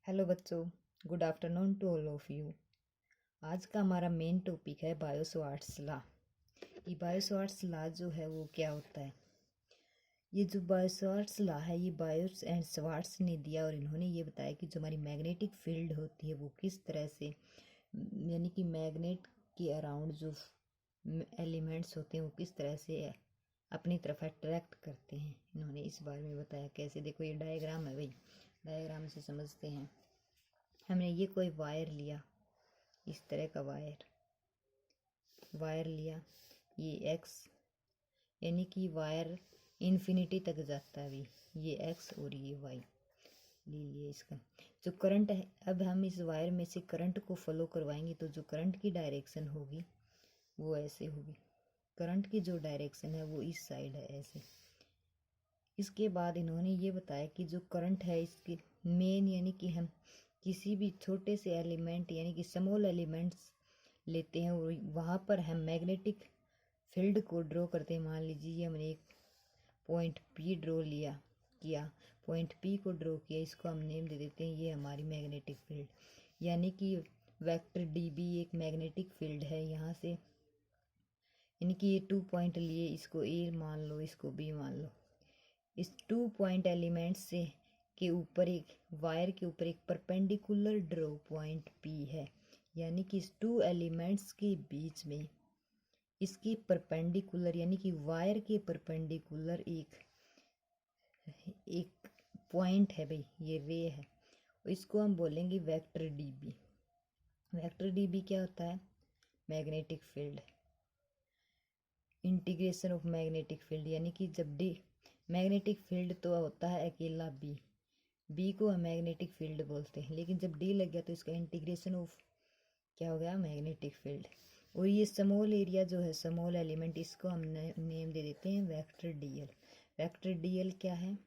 Hello बच्चों, good afternoon to all of you. आज का हमारा मेन टॉपिक है बायो-सवार्ट्स लॉ। ये बायो-सवार्ट्स लॉ जो है वो क्या होता है। ये जो बायो-सवार्ट्स लॉ है ये बायोस एंड सवार्ट्स ने दिया और इन्होंने ये बताया कि जो हमारी मैग्नेटिक फील्ड होती है वो किस तरह से यानी कि मैग्नेट के अराउंड जो एलिमेंट्स होते हैं वो किस तरह से अपनी तरफ अट्रैक्ट करते हैं। इन्होंने इस बारे में बताया कैसे। देखो ये डायग्राम है भाई, डायग्राम से समझते हैं। हमने ये कोई वायर लिया, इस तरह का वायर लिया, ये एक्स यानी कि वायर इन्फिनिटी तक जाता है अभी, ये एक्स और ये वाई ले लिए। इसका जो करंट है, अब हम इस वायर में से करंट को फॉलो करवाएंगे तो जो करंट की डायरेक्शन होगी वो ऐसे होगी। करंट की जो डायरेक्शन है वो इस साइड है ऐसे। इसके बाद इन्होंने ये बताया कि जो करंट है इसके मेन यानी कि हम किसी भी छोटे से एलिमेंट यानी कि स्मॉल एलिमेंट्स लेते हैं और वहाँ पर हम मैग्नेटिक फील्ड को ड्रॉ करते हैं। मान लीजिए हमने एक पॉइंट पी ड्रॉ किया, पॉइंट पी को ड्रॉ किया, इसको हम नेम दे देते हैं ये हमारी मैग्नेटिक फील्ड, यानी कि वेक्टर डी बी एक मैग्नेटिक फील्ड है। यहाँ से यानी कि ये 2 पॉइंट लिए, इसको ए मान लो, इसको बी मान लो। इस 2 पॉइंट एलिमेंट्स से के ऊपर एक वायर के ऊपर एक परपेंडिकुलर ड्रॉ पॉइंट पी है, यानी कि इस 2 एलिमेंट्स के बीच में इसकी परपेंडिकुलर यानी कि वायर के परपेंडिकुलर एक पॉइंट है भाई, ये रे है। इसको हम बोलेंगे वेक्टर डीबी। वेक्टर डीबी क्या होता है? Magnetic field, integration of magnetic field, यानी कि जब डी मैग्नेटिक फील्ड तो होता है अकेला बी को हम मैग्नेटिक फील्ड बोलते हैं, लेकिन जब डी लग गया तो इसका इंटीग्रेशन ऑफ क्या हो गया? Magnetic field. और ये स्मॉल एरिया जो है, स्मॉल एलिमेंट, इसको हम नेम दे देते हैं वेक्टर डीएल। वेक्टर डीएल क्या है?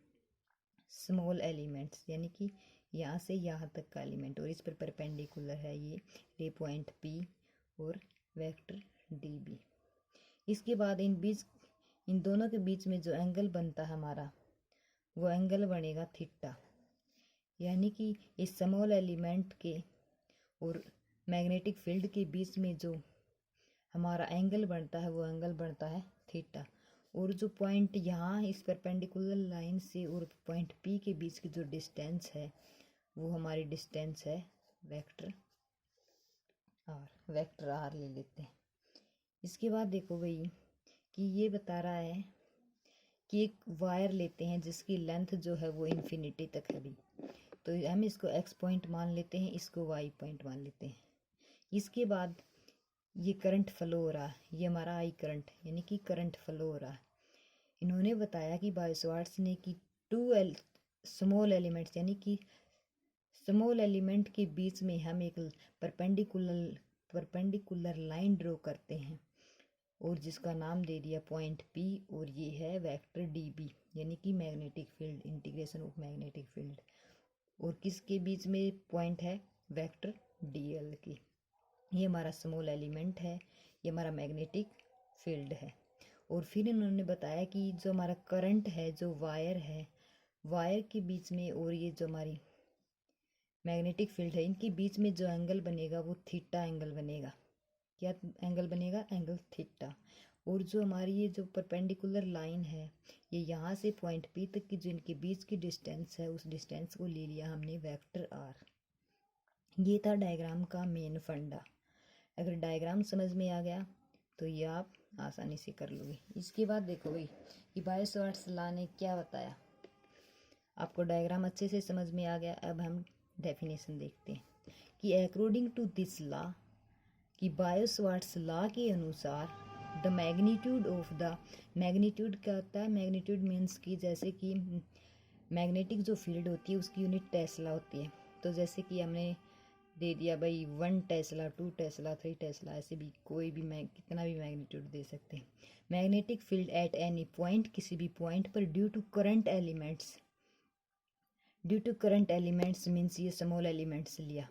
स्मॉल एलिमेंट्स, यानी कि यहाँ से यहाँ तक का एलिमेंट, और इस पर परपेंडिकुलर है ये रे पॉइंट पी और वेक्टर डी बी। इसके बाद इन दोनों के बीच में जो एंगल बनता है हमारा, वो एंगल बनेगा थीटा, यानी कि इस स्मॉल एलिमेंट के और मैग्नेटिक फील्ड के बीच में जो हमारा एंगल बनता है वो एंगल बनता है थीटा। और जो पॉइंट यहाँ इस परपेंडिकुलर लाइन से और पॉइंट पी के बीच की जो डिस्टेंस है वो हमारी डिस्टेंस है वेक्टर आर ले लेते हैं। इसके बाद देखो भाई कि ये बता रहा है कि एक वायर लेते हैं जिसकी लेंथ जो है वो इन्फिनिटी तक है भी, तो हम इसको एक्स पॉइंट मान लेते हैं, इसको वाई पॉइंट मान लेते हैं। इसके बाद ये करंट फ्लो हो रहा है, ये हमारा आई करंट यानी कि करंट फ्लो हो रहा है। इन्होंने बताया कि बायो-सवार्ट्स ने कि स्मॉल एलिमेंट्स यानी कि स्मॉल एलिमेंट के बीच में हम एक परपेंडिकुलर लाइन ड्रॉ करते हैं और जिसका नाम दे दिया पॉइंट पी, और ये है वेक्टर डी बी यानी कि magnetic field, integration of magnetic field. और किसके बीच में पॉइंट है? वेक्टर डी एल की। ये हमारा स्मॉल एलिमेंट है, ये हमारा मैग्नेटिक फील्ड है। और फिर इन्होंने बताया कि जो हमारा करंट है, जो वायर है, वायर के बीच में और ये जो हमारी मैग्नेटिक फील्ड है, इनके बीच में जो एंगल बनेगा वो थीटा एंगल बनेगा। क्या एंगल बनेगा? Angle theta. और जो हमारी ये जो परपेंडिकुलर लाइन है, ये यहाँ से पॉइंट पी तक की जो इनके बीच की डिस्टेंस है, उस डिस्टेंस को ले लिया हमने वेक्टर आर। ये था डायग्राम का मेन फंडा। अगर डायग्राम समझ में आ गया तो ये आप आसानी से कर लोगे। इसके बाद देखो भाई कि बायो-सवार्ट्स लॉ ने क्या बताया। आपको डायग्राम अच्छे से समझ में आ गया। अब हम डेफिनेशन देखते हैं कि अकॉर्डिंग टू दिस लॉ, कि बायो-सवार्ट्स लॉ के अनुसार the magnitude of the, magnitude क्या होता है? मैग्नीट्यूड मीन्स कि जैसे कि मैग्नेटिक जो फील्ड होती है उसकी यूनिट टेस्ला होती है। तो जैसे कि हमने दे दिया भाई 1 टेस्ला, 2 टेस्ला, 3 टेस्ला, ऐसे भी कोई भी कितना भी मैग्नीट्यूड दे सकते हैं। Magnetic field at any point, किसी भी पॉइंट पर, due to current elements means ये स्मॉल एलिमेंट्स लिया,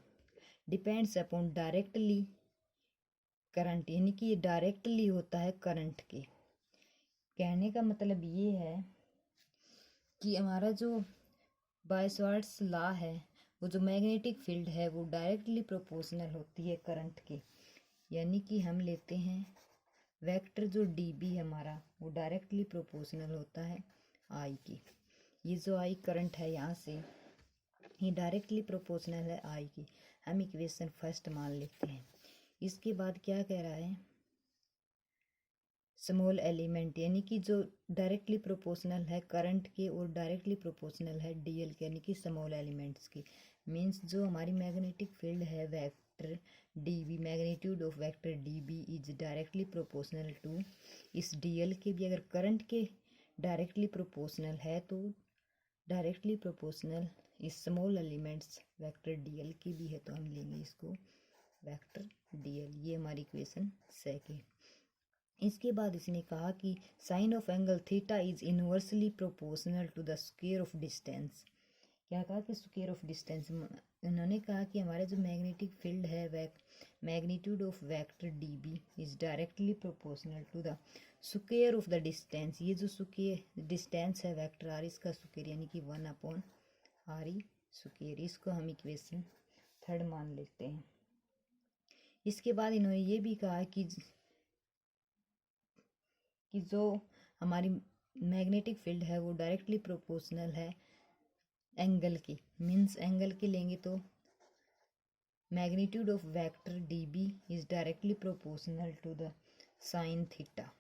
डिपेंड्स अपॉन डायरेक्टली करंट, यानी कि ये डायरेक्टली होता है करंट के। कहने का मतलब ये है कि हमारा जो बायो-सवार्ट्स लॉ है वो जो मैग्नेटिक फील्ड है वो डायरेक्टली प्रोपोर्शनल होती है करंट के। यानी कि हम लेते हैं वेक्टर जो डी बी हमारा वो डायरेक्टली प्रोपोर्शनल होता है आई की। ये जो आई करंट है यहाँ से ये डायरेक्टली प्रोपोर्शनल है आई की। हम इक्वेशन फर्स्ट मान लेते हैं। इसके बाद क्या कह रहा है, स्मॉल एलिमेंट यानी कि जो डायरेक्टली प्रोपोर्शनल है करंट के और डायरेक्टली प्रोपोर्शनल है डीएल के यानी कि स्मॉल एलिमेंट्स की। मींस जो हमारी मैग्नेटिक फील्ड है vector DB, magnitude of vector DB is directly proportional to इस डीएल के भी। अगर करंट के डायरेक्टली प्रोपोर्शनल है तो डायरेक्टली प्रोपोर्शनल इस स्मॉल एलिमेंट्स वेक्टर डीएल की भी है, तो हम लेंगे इसको वेक्टर डीएल। ये हमारी इक्वेशन सेकेंड। इसके बाद इसने कहा कि sine of angle theta is inversely proportional to the square of distance. क्या कहा कि स्क्वायर ऑफ डिस्टेंस। उन्होंने कहा कि हमारे जो मैग्नेटिक फील्ड है magnitude of vector D B is directly proportional to the square of the distance. ये जो स्क्वायर डिस्टेंस है वेक्टर आर इसका स्क्वायर यानी कि 1/r स्क्वायर। इसको हम इक्वेशन थर्ड मान लेते हैं। इसके बाद इन्होंने ये भी कहा कि जो हमारी मैग्नेटिक फील्ड है वो डायरेक्टली प्रोपोर्शनल है एंगल की। मीन्स एंगल के लेंगे तो magnitude of vector D B is directly proportional to the sine theta.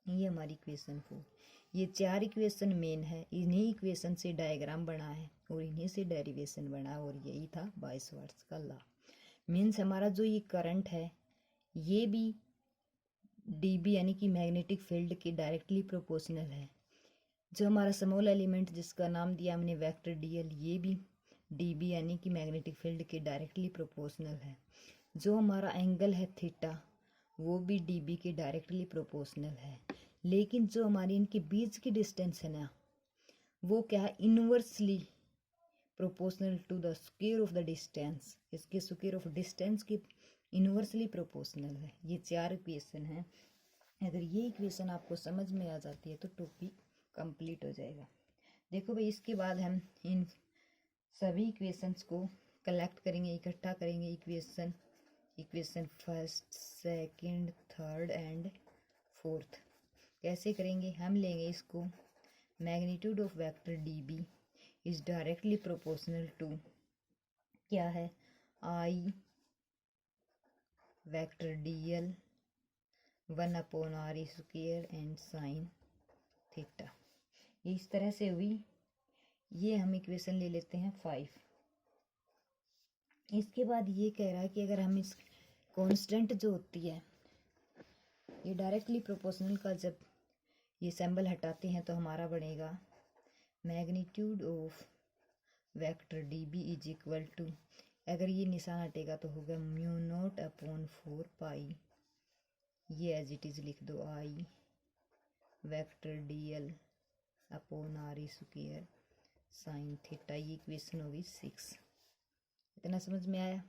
ये हमारी इक्वेशन 4। ये 4 इक्वेशन मेन है। इन्हीं इक्वेशन से डायग्राम बना है और इन्हीं से डेरिवेशन बना और यही था बायसवर्ट्स का लॉ। मीन्स हमारा जो ये करंट है ये भी डीबी यानी कि मैग्नेटिक फील्ड के डायरेक्टली प्रोपोर्शनल है। जो हमारा स्मॉल एलिमेंट जिसका नाम दिया हमने वेक्टर डीएल ये भी डीबी यानी कि मैग्नेटिक फील्ड के डायरेक्टली प्रोपोर्शनल है। जो हमारा एंगल है थीटा वो भी डीबी के डायरेक्टली प्रोपोर्शनल है। लेकिन जो हमारी इनके बीच की डिस्टेंस है ना वो क्या है, inversely proportional to the square of the distance. इसके स्क्वायर ऑफ डिस्टेंस की इनवर्सली प्रोपोर्शनल है। ये 4 इक्वेशन है। अगर ये इक्वेशन आपको समझ में आ जाती है तो टॉपिक कंप्लीट हो जाएगा। देखो भाई, इसके बाद हम इन सभी इक्वेशंस को कलेक्ट करेंगे, इकट्ठा करेंगे। Equation first, second, third and fourth. कैसे करेंगे, हम लेंगे इसको magnitude of vector D B is directly proportional to क्या है, I vector D L 1/r square and sine theta. ये इस तरह से हुई। ये हम इक्वेशन ले लेते हैं 5। इसके बाद ये कह रहा है कि अगर हम इस कांस्टेंट जो होती है ये डायरेक्टली प्रोपोर्शनल का जब ये सिंबल हटाते हैं तो हमारा बनेगा magnitude of vector D B is equal to, अगर ये निशान हटेगा तो होगा μ0/4 पाई, ये एज इट इज लिख दो, I vector D L upon R square sine theta. ये इक्वेशन होगी 6। इतना समझ में आया।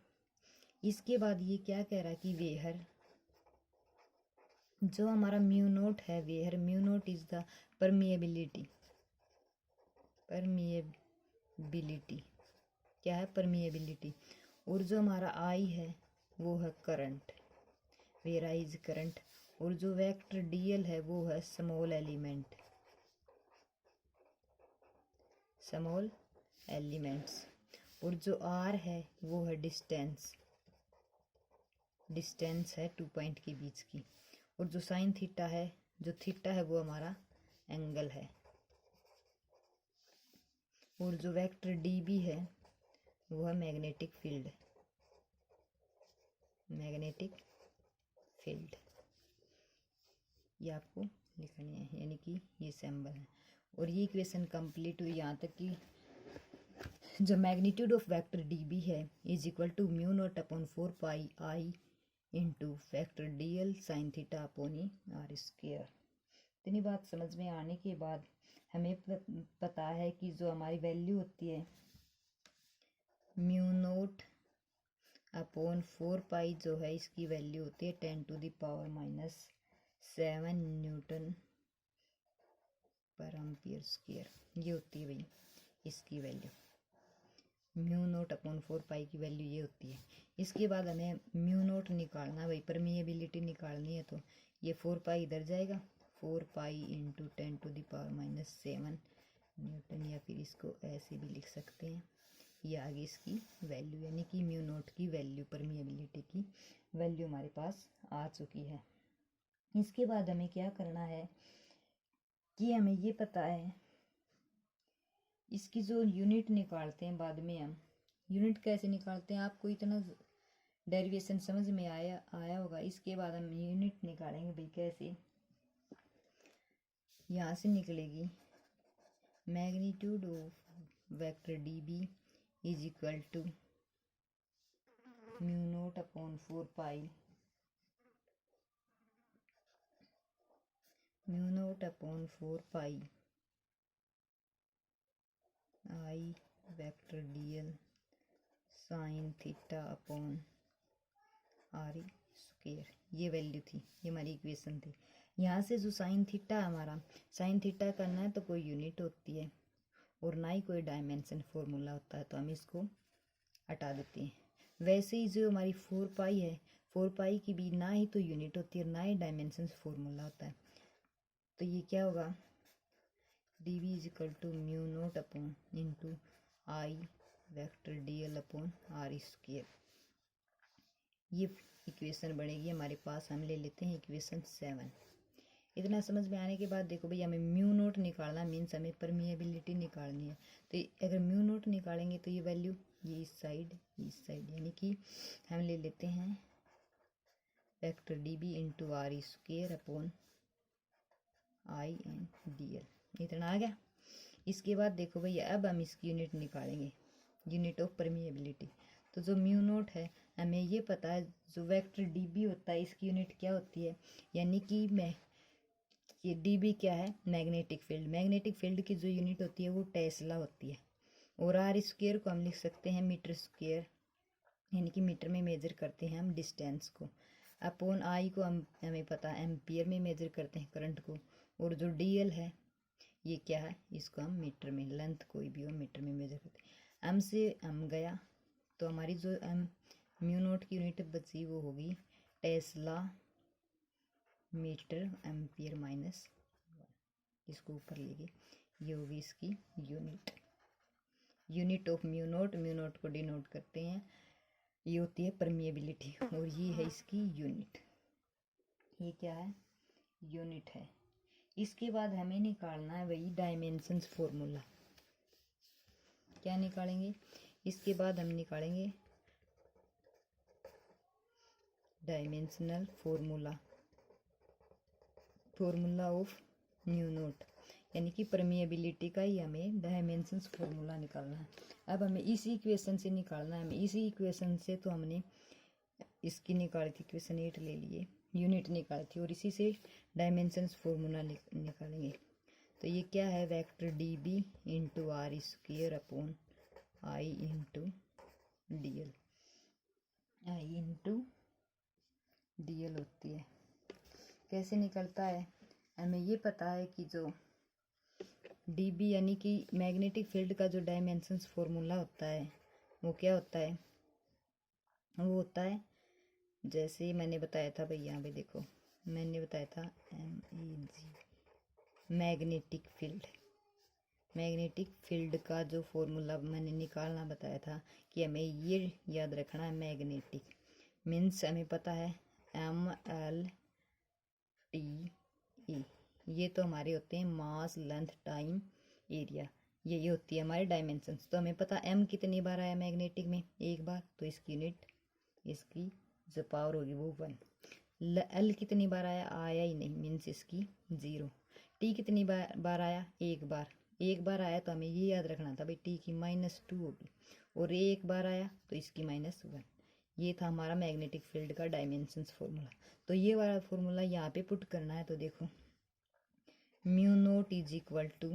इसके बाद ये क्या कह रहा है कि वेहर जो हमारा μ0 है, वेहर μ0 इज द परमिएबिलिटी। क्या है, परमिएबिलिटी। और जो हमारा आई है वो है current, where I is current. और जो वेक्टर डीएल है वो है स्मॉल एलिमेंट्स। और जो आर है वो है डिस्टेंस है 2 पॉइंट के बीच की। और जो साइन थीटा है, जो थीटा है वो हमारा एंगल है। और जो वेक्टर डी बी है वो है मैग्नेटिक फील्ड। ये आपको लिखनी है, यानी कि ये सिंबल है। और ये इक्वेशन कंप्लीट हुई यहाँ तक कि जो magnitude of vector D B है is equal to μ0/4 pi I into vector D L sine theta upon R square. इतनी बात समझ में आने के बाद हमें पता है कि जो हमारी वैल्यू होती है μ0/4 पाई जो है इसकी वैल्यू होती है 10⁻⁻7 न्यूटन पर एम्पियर स्क्वायर। ये होती है भाई इसकी वैल्यू। म्यू नोट अपॉन 4 पाई की वैल्यू ये होती है। इसके बाद हमें म्यू नोट निकालना, वही परमिएबिलिटी निकालनी है, तो ये 4 पाई इधर जाएगा, 4 पाई इंटू 10⁻⁻7 न्यूटन, या फिर इसको ऐसे भी लिख सकते हैं। ये आगे इसकी वैल्यू, यानी कि म्यू नोट की वैल्यू, परमिएबिलिटी की वैल्यू हमारे पास आ चुकी है। इसके बाद हमें क्या करना है कि हमें ये पता है इसकी जो यूनिट निकालते हैं बाद में, हम यूनिट कैसे निकालते हैं आपको इतना डेरिवेशन समझ में आया होगा। इसके बाद हम यूनिट निकालेंगे भाई कैसे। यहाँ से निकलेगी magnitude of vector D B is equal to mu naught upon 4 pi, mu naught upon 4 pi I vector D L sine theta upon R square. ये वैल्यू थी, ये हमारी इक्वेशन थी। यहाँ से जो साइन थीटा हमारा, साइन थीटा करना है तो कोई यूनिट होती है और ना ही कोई डायमेंशन फॉर्मूला होता है, तो हम इसको हटा देते हैं। वैसे ही जो हमारी 4 पाई है, 4 पाई की भी ना ही तो यूनिट होती है और ना ही डायमेंशन फॉर्मूला होता है। तो ये क्या होगा, D B is equal to mu naught upon into I vector D L upon R square. ये इक्वेशन बनेगी हमारे पास। हम ले लेते हैं इक्वेशन 7। इतना समझ में आने के बाद देखो भाई, हमें म्यू नोट निकालना मीन्स हमें परमिएबिलिटी निकालनी है। तो अगर म्यू नोट निकालेंगे तो ये वैल्यू ये इस साइड, यानी कि हम ले लेते हैं vector D B into R square upon I N D L. इतना आ गया। इसके बाद देखो भैया, अब हम इसकी यूनिट निकालेंगे, यूनिट ऑफ परमिएबिलिटी। तो जो म्यू नोट है, हमें ये पता है जो वेक्टर डी बी होता है इसकी यूनिट क्या होती है, यानी कि ये डी बी क्या है, मैग्नेटिक फील्ड। मैग्नेटिक फील्ड की जो यूनिट होती है वो टेस्ला होती है। और आर स्क्वायर को हम लिख सकते हैं मीटर स्क्वायर, यानी कि मीटर में मेजर करते हैं हम डिस्टेंस को। अपॉन आई को हमें पता है एम्पियर में मेजर करते हैं करंट को। और जो डी एल है ये क्या है, इसको हम मीटर में, लेंथ कोई भी हो मीटर में मेजर करते हैं। एम से एम गया तो हमारी जो एम म्यू नोट की यूनिट बची वो होगी टेस्ला मीटर एम्पियर माइनस 1। इसको ऊपर लेंगे, ये होगी इसकी unit, unit of mu naught. Mu naught को डिनोट करते हैं, ये होती है परमिएबिलिटी, और ये है इसकी यूनिट। ये क्या है, यूनिट है। इसके बाद हमें निकालना है वही डायमेंशंस फॉर्मूला। क्या निकालेंगे, इसके बाद हम निकालेंगे dimensional formula of mu naught, यानी कि परमिएबिलिटी का ही हमें डायमेंशंस फॉर्मूला निकालना है। अब हमें इसी इक्वेशन से निकालना है। हमें इसी इक्वेशन से, तो हमने इसकी निकाली थी इक्वेशन 8 ले लिए, यूनिट निकाली थी, और इसी से डायमेंशंस फॉर्मूला निकालेंगे। तो ये क्या है, vector D B into R square upon I into D L, I into D L होती है। कैसे निकलता है, हमें ये पता है कि जो डी बी यानी कि मैग्नेटिक फील्ड का जो डायमेंशंस फॉर्मूला होता है वो क्या होता है, वो होता है जैसे मैंने बताया था भाई, यहाँ पे देखो मैंने बताया था मैग्नेटिक फील्ड। मैग्नेटिक फील्ड का जो फॉर्मूला मैंने निकालना बताया था कि हमें ये याद रखना है, मैग्नेटिक मीन्स हमें पता है ML T E, ये तो हमारे होते हैं मास लेंथ टाइम एरिया, ये होती है हमारे डायमेंशंस। तो हमें पता M कितनी बार आया मैग्नेटिक में, एक बार, तो इसकी यूनिट, इसकी जो पावर होगी वो 1। L कितनी बार आया ही नहीं, मीन्स इसकी 0। T कितनी बार आया, एक बार आया, तो हमें ये याद रखना था भाई T की -2 होगी, और एक बार आया तो इसकी -1। ये था हमारा मैग्नेटिक फील्ड का डायमेंशंस फॉर्मूला। तो ये वाला फॉर्मूला यहाँ पे पुट करना है। तो देखो mu naught is equal to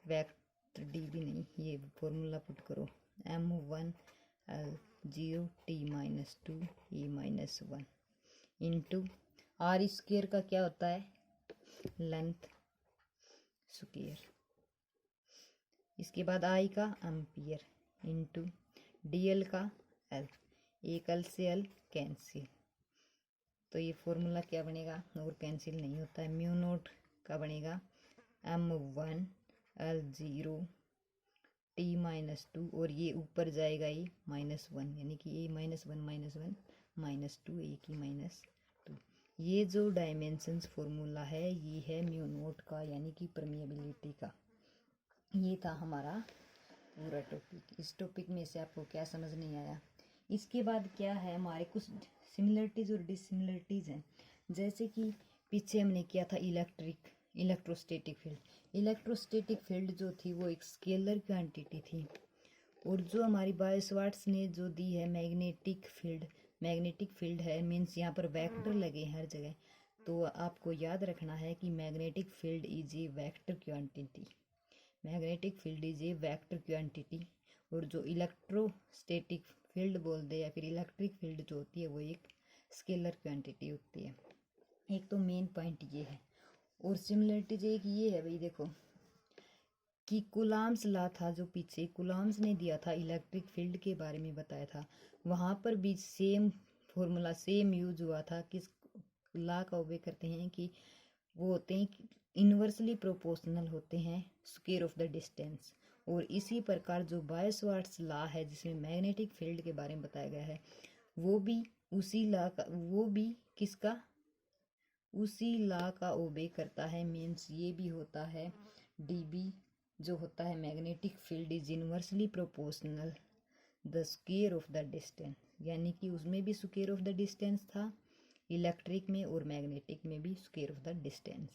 vector D B, नहीं ये फॉर्मूला पुट करो, M1 L0 T -2 E -1 into R square का क्या होता है, लेंथ स्क्वायर। इसके बाद आई का एम्पियर, dl का l, एक l से l कैंसिल, तो ये फॉर्मूला क्या बनेगा, और कैंसिल नहीं होता है, म्यू नोट का बनेगा m1 l0 t-2, और ये ऊपर जाएगा ये -1, यानी कि ये -1 -2, एक ही -2। ये जो डायमेंशंस फॉर्मूला है ये है म्यू नोट का, यानी कि परमिएबिलिटी का। ये था हमारा पूरा टॉपिक। इस टॉपिक में से आपको क्या समझ नहीं आया? इसके बाद क्या है, हमारे कुछ सिमिलरिटीज और डिससिमिलरिटीज हैं। जैसे कि पीछे हमने किया था इलेक्ट्रोस्टैटिक फील्ड। इलेक्ट्रोस्टैटिक फील्ड जो थी वो एक स्केलर क्वांटिटी थी, और जो हमारी बायो-सवार्ट्स ने जो दी है मैग्नेटिक फील्ड है, मीन्स यहाँ पर वेक्टर लगे हर जगह। तो आपको याद रखना है कि magnetic field is a vector quantity, magnetic field is a vector quantity. और जो इलेक्ट्रोस्टैटिक फील्ड बोलते हैं या फिर इलेक्ट्रिक फील्ड जो होती है वो एक स्केलर क्वांटिटी होती है। एक तो मेन पॉइंट ये है। और सिमिलरिटीज एक ये है भाई, देखो कि कूलॉम्स लॉ था जो पीछे कूलॉम्स ने दिया था, इलेक्ट्रिक फील्ड के बारे में बताया था, वहाँ पर भी सेम फॉर्मूला सेम यूज हुआ था। किस लॉ का ओबे करते हैं कि वो होते हैं इन्वर्सली प्रोपोर्शनल होते हैं स्क्वायर ऑफ द डिस्टेंस। और इसी प्रकार जो बायो-सवार्ट्स लॉ है जिसमें मैग्नेटिक फील्ड के बारे में बताया गया है, वो भी उसी लॉ का, वो भी किसका, उसी लॉ का ओबे करता है। मीन्स ये भी होता है dB जो होता है magnetic field is inversely proportional the square of the distance, यानी कि उसमें भी स्क्वायर ऑफ द डिस्टेंस था इलेक्ट्रिक में, और मैग्नेटिक में भी स्क्वायर ऑफ द डिस्टेंस।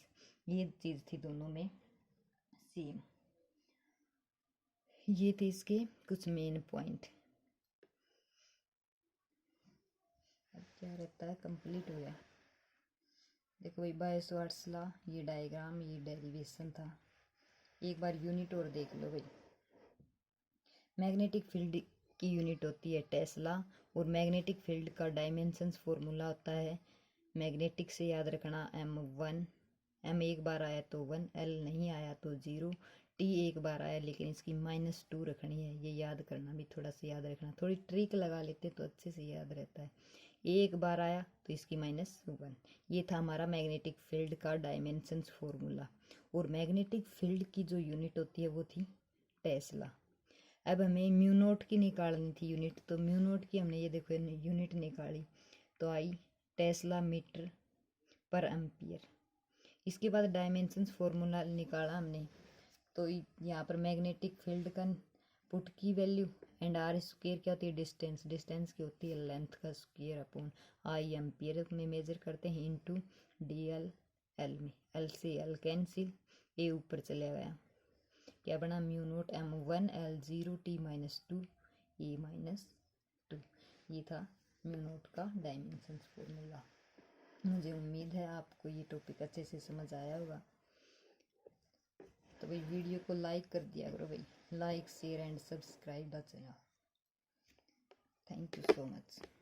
ये चीज़ थी दोनों में सेम। ये थे इसके कुछ मेन पॉइंट। अब क्या रहता है, कंप्लीट हो गया। देखो भाई बायो-सवार्ट्स लॉ, ये डायग्राम, ये डेरिवेशन था। एक बार यूनिट और देख लो भाई। मैग्नेटिक फील्ड की यूनिट होती है टेस्ला, और मैग्नेटिक फील्ड का डायमेंशंस फॉर्मूला होता है, मैग्नेटिक से याद रखना m1, m एक बार आया तो 1, l नहीं आया तो 0, t एक बार आया लेकिन इसकी -2 रखनी है, ये याद करना भी, थोड़ा सा याद रखना, थोड़ी ट्रिक लगा लेते तो अच्छे से याद रहता है। एक बार आया तो इसकी -1। ये था हमारा मैग्नेटिक फील्ड का डायमेंशंस फॉर्मूला। और मैग्नेटिक फील्ड की जो यूनिट होती है वो थी टेस्ला। अब हमें म्यू नोट की निकालनी थी यूनिट, तो म्यू नोट की हमने ये देखो यूनिट निकाली, तो आई टेस्ला मीटर पर एम्पियर। इसके बाद डायमेंशंस फॉर्मूला निकाला हमने, तो यहाँ पर मैग्नेटिक फील्ड का पुट की वैल्यू, एंड आर स्क्वायर क्या होती है, डिस्टेंस की होती है लेंथ का स्क्वायर अपॉन आई एम्पियर में मेजर करते हैं, इनटू dl l में, l से l कैंसिल, ए ऊपर चला गया, क्या बना mu naught m1 l0 t-2 a-2। ये था म्यू नोट का डायमेंशंस फॉर्मूला। मुझे उम्मीद है आपको ये टॉपिक अच्छे से समझ आया होगा। तो भाई वीडियो को लाइक कर दिया करो भाई, like share and subscribe the channel. Thank you so much.